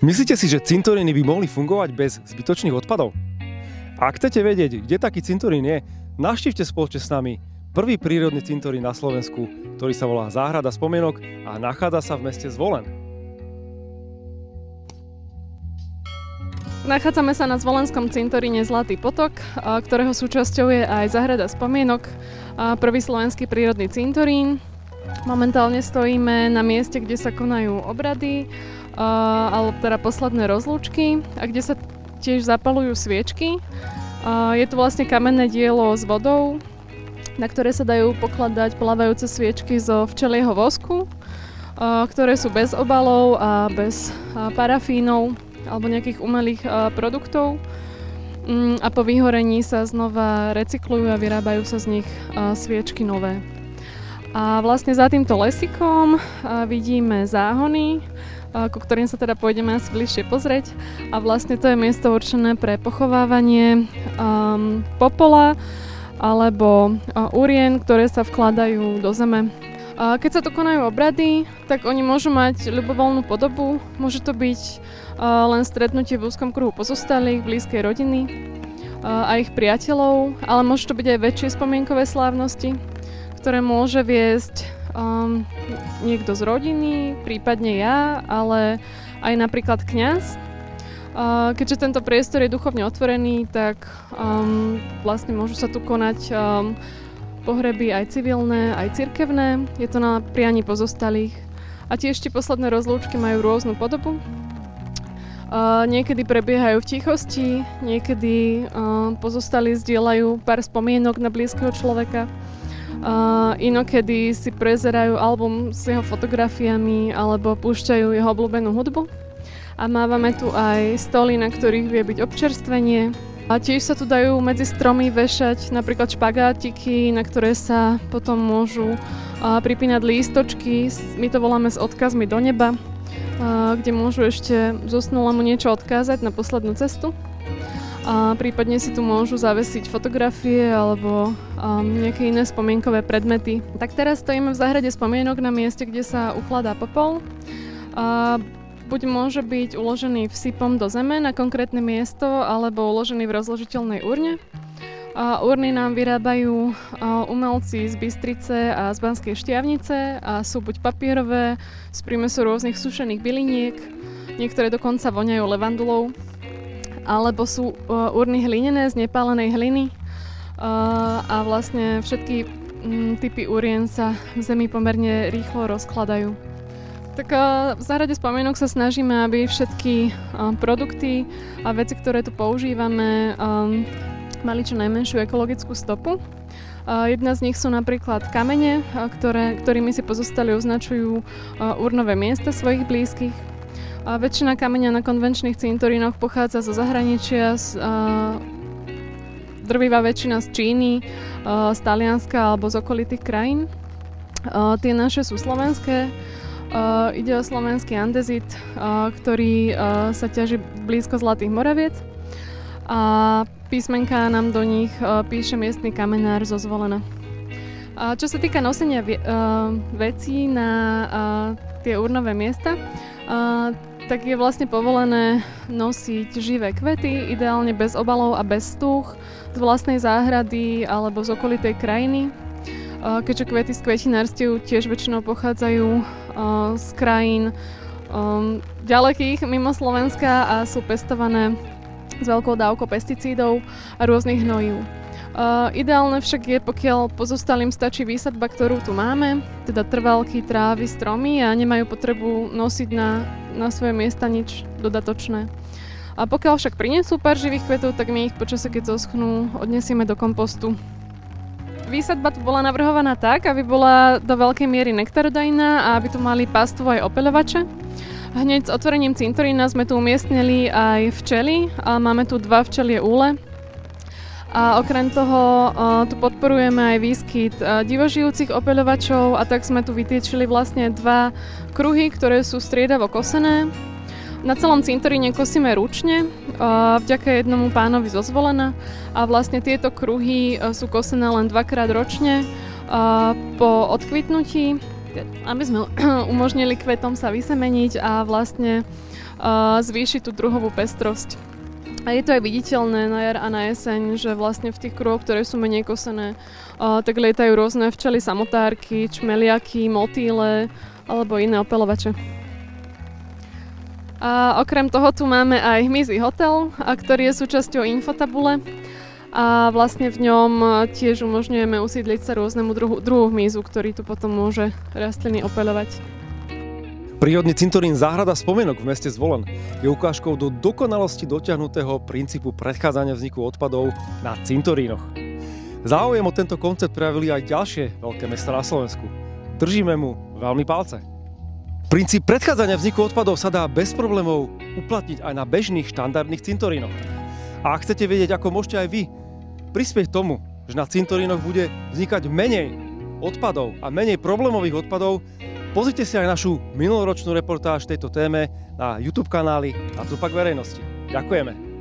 Myslíte si, že cintoríny by mohli fungovať bez zbytočných odpadov? Ak chcete vedieť, kde taký cintorín je, navštívte spoločne s nami prvý prírodný cintorín na Slovensku, ktorý sa volá Záhrada spomienok a nachádza sa v meste Zvolen. Nachádzame sa na zvolenskom cintoríne Zlatý potok, ktorého súčasťou je aj Záhrada spomienok, prvý slovenský prírodný cintorín. Momentálne stojíme na mieste, kde sa konajú obrady, alebo teda posledné rozlúčky a kde sa tiež zapaľujú sviečky. Je to vlastne kamenné dielo s vodou, na ktoré sa dajú pokladať plávajúce sviečky zo včelieho vosku, ktoré sú bez obalov a bez parafínov alebo nejakých umelých produktov. A po vyhorení sa znova recyklujú a vyrábajú sa z nich sviečky nové. A vlastne za týmto lesíkom vidíme záhony, ku ktorým sa teda pôjdeme asi bližšie pozrieť. A vlastne to je miesto určené pre pochovávanie popola alebo urien, ktoré sa vkladajú do zeme. Keď sa tu konajú obrady, tak oni môžu mať ľubovoľnú podobu. Môže to byť len stretnutie v úzkom kruhu pozostalých, blízkej rodiny a ich priateľov, ale môže to byť aj väčšie spomienkové slávnosti, ktoré môže viesť niekto z rodiny, prípadne ja, ale aj napríklad kňaz. Keďže tento priestor je duchovne otvorený, tak vlastne môžu sa tu konať pohreby aj civilné, aj cirkevné. Je to na prianí pozostalých. A tiež tie posledné rozlúčky majú rôznu podobu. Niekedy prebiehajú v tichosti, niekedy pozostalí zdieľajú pár spomienok na blízkeho človeka. Inokedy si prezerajú album s jeho fotografiami alebo púšťajú jeho obľúbenú hudbu. A mávame tu aj stoly, na ktorých vie byť občerstvenie. A tiež sa tu dajú medzi stromy vešať napríklad špagátiky, na ktoré sa potom môžu pripínať lístočky. My to voláme s odkazmi do neba, kde môžu ešte zosnulému niečo odkázať na poslednú cestu. A prípadne si tu môžu zavesiť fotografie alebo nejaké iné spomienkové predmety. Tak teraz stojíme v záhrade spomienok na mieste, kde sa ukladá popol. Buď môže byť uložený vsypom do zeme na konkrétne miesto, alebo uložený v rozložiteľnej urne. Urny nám vyrábajú umelci z Bystrice a z Banskej Štiavnice a sú buď papierové, z prímesu rôznych sušených byliniek, niektoré dokonca voňajú levandulou, alebo sú urny hlinené z nepálenej hliny a vlastne všetky typy urien sa v zemi pomerne rýchlo rozkladajú. Tak v záhrade spomienok sa snažíme, aby všetky produkty a veci, ktoré tu používame, mali čo najmenšiu ekologickú stopu. Jedna z nich sú napríklad kamene, ktorými si pozostali označujú urnové miesta svojich blízkych. Väčšina kameňa na konvenčných cintorínoch pochádza zo zahraničia, drvivá väčšina z Číny, z Talianska alebo z okolitých krajín. Tie naše sú slovenské. Ide o slovenský andezit, ktorý sa ťaží blízko Zlatých Moraviec a písmenká nám do nich píše miestny kamenár zo Zvolena. Čo sa týka nosenia vecí na tie urnové miesta, tak je vlastne povolené nosiť živé kvety, ideálne bez obalov a bez stúch, z vlastnej záhrady alebo z okolitej krajiny. Keďže kvety z kvetinárstiev tiež väčšinou pochádzajú z krajín ďalekých mimo Slovenska a sú pestované s veľkou dávkou pesticídov a rôznych hnojív. Ideálne však je, pokiaľ pozostalým stačí výsadba, ktorú tu máme, teda trvalky, trávy, stromy a nemajú potrebu nosiť na svoje miesta nič dodatočné. A pokiaľ však prinesú pár živých kvetov, tak my ich počase, keď zoschnú, odnesieme do kompostu. Výsadba tu bola navrhovaná tak, aby bola do veľkej miery nektarodajná a aby tu mali pastvu aj opeľovače. Hneď s otvorením cintorína sme tu umiestnili aj včely a máme tu 2 včelie úle. A okrem toho tu podporujeme aj výskyt divožijúcich opeľovačov a tak sme tu vytýčili vlastne 2 kruhy, ktoré sú striedavo kosené. Na celom cintoríne kosíme ručne, vďaka jednomu pánovi zo Zvolena a vlastne tieto kruhy sú kosené len 2-krát ročne po odkvitnutí, aby sme umožnili kvetom sa vysemeniť a vlastne zvýšiť tú druhovú pestrosť. A je to aj viditeľné na jar a na jeseň, že vlastne v tých kruhoch, ktoré sú menej kosené, tak lietajú rôzne včely samotárky, čmeliaky, motýle alebo iné opeľovače. A okrem toho tu máme aj hmyzí hotel, ktorý je súčasťou infotabule. A vlastne v ňom tiež umožňujeme usídliť sa rôznemu druhu hmyzu, ktorý tu potom môže rastliny opeľovať. Prírodný cintorín Záhrada spomienok v meste Zvolen je ukážkou do dokonalosti dotiahnutého princípu predchádzania vzniku odpadov na cintorínoch. Záujem o tento koncept prejavili aj ďalšie veľké mestá na Slovensku. Držíme mu veľmi palce. Princíp predchádzania vzniku odpadov sa dá bez problémov uplatniť aj na bežných štandardných cintorínoch. A ak chcete vedieť, ako môžete aj vy prispieť tomu, že na cintorínoch bude vznikať menej odpadov a menej problémových odpadov, pozrite si aj našu minuloročnú reportáž tejto téme na YouTube kanáli Na Tupak verejnosti. Ďakujeme.